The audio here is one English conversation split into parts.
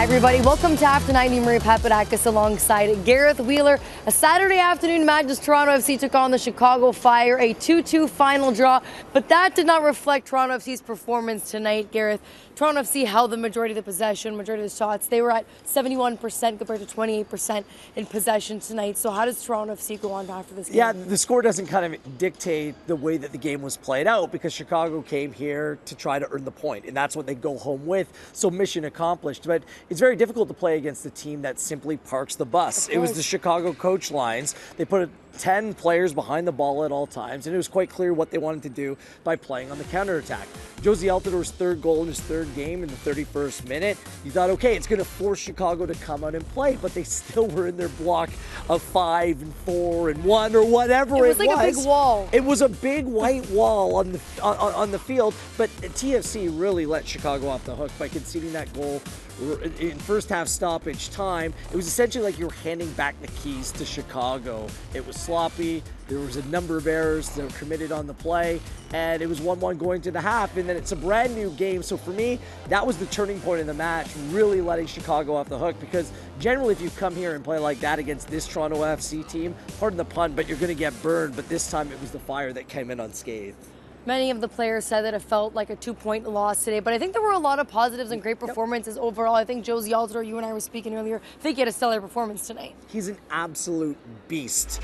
everybody. Welcome to After 90. Maria Papadakis alongside Gareth Wheeler. A Saturday afternoon match as Toronto FC took on the Chicago Fire, a 2-2 final draw. But that did not reflect Toronto FC's performance tonight, Gareth. Toronto FC held the majority of the possession, majority of the shots. They were at 71% compared to 28% in possession tonight. So how does Toronto FC go on after this game? Yeah, the score doesn't kind of dictate the way that the game was played out because Chicago came here to try to earn the point, and that's what they go home with. So mission accomplished. But it's very difficult to play against a team that simply parks the bus. It was the Chicago coach lines. They put 10 players behind the ball at all times, and it was quite clear what they wanted to do by playing on the counterattack. Jozy Altidor's third goal in his third game in the 31st minute, you thought, okay, it's going to force Chicago to come out and play, but they still were in their block of 5 and 4 and 1 or whatever it was. It was like a big wall. It was a big white wall on the field, but TFC really let Chicago off the hook by conceding that goal in first half stoppage time. It was essentially like you were handing back the keys to Chicago. It was sloppy. There was a number of errors that were committed on the play, and it was 1-1 going to the half, and then it's a brand new game. So for me, that was the turning point in the match, really letting Chicago off the hook, because generally if you come here and play like that against this Toronto FC team, pardon the pun, but you're going to get burned. But this time it was the Fire that came in unscathed. Many of the players said that it felt like a 2-point loss today, but I think there were a lot of positives and great performances overall. I think Jozy Altidor, you and I were speaking earlier, I think he had a stellar performance tonight. He's an absolute beast.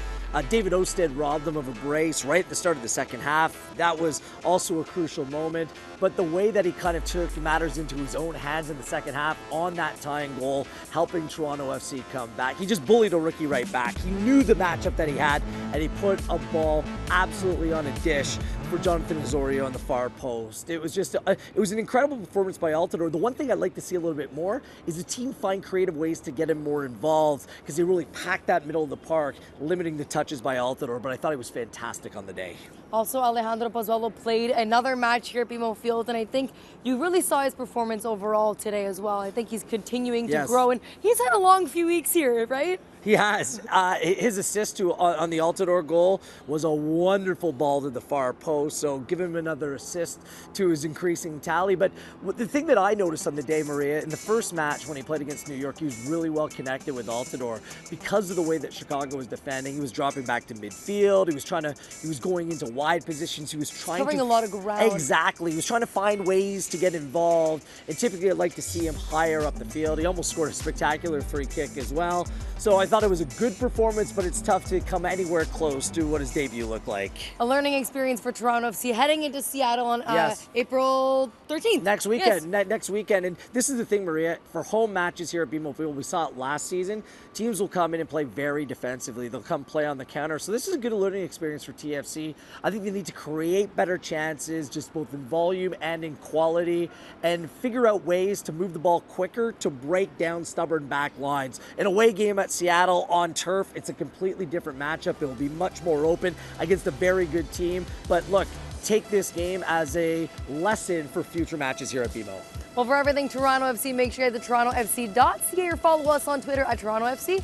David Osted robbed them of a brace right at the start of the second half. That was also a crucial moment, but the way that he kind of took matters into his own hands in the second half on that tying goal, helping Toronto FC come back. He just bullied a rookie right back. He knew the matchup that he had, and he put a ball absolutely on a dish for Jonathan Osorio on the far post. It was just, it was an incredible performance by Altidor. The one thing I'd like to see a little bit more is the team find creative ways to get him more involved, because they really packed that middle of the park, limiting the touches by Altidor, but I thought he was fantastic on the day. Also, Alejandro Pozuelo played another match here at BMO Field, and I think you really saw his performance overall today as well. I think he's continuing to grow, and he's had a long few weeks here, right? He has. His assist on the Altidor goal was a wonderful ball to the far post, so give him another assist to his increasing tally. But the thing that I noticed on the day, Maria, in the first match when he played against New York, he was really well connected with Altidor because of the way that Chicago was defending. He was dropping back to midfield. He was going into wide positions. He was covering a lot of ground. Exactly. He was trying to find ways to get involved, and typically I'd like to see him higher up the field. He almost scored a spectacular free kick as well. So I thought it was a good performance, but it's tough to come anywhere close to what his debut looked like. A learning experience for Toronto FC heading into Seattle on April 13th. Next weekend. Next weekend. And this is the thing, Maria, for home matches here at BMO Field, we saw it last season, teams will come in and play very defensively. They'll come play on the counter. So this is a good learning experience for TFC. I think they need to create better chances, just both in volume and in quality, and figure out ways to move the ball quicker to break down stubborn back lines. An away game at Seattle on turf, it's a completely different matchup. It will be much more open against a very good team. But look, take this game as a lesson for future matches here at BMO. Well, for everything Toronto FC, make sure you head to TorontoFC.ca or follow us on Twitter at TorontoFC.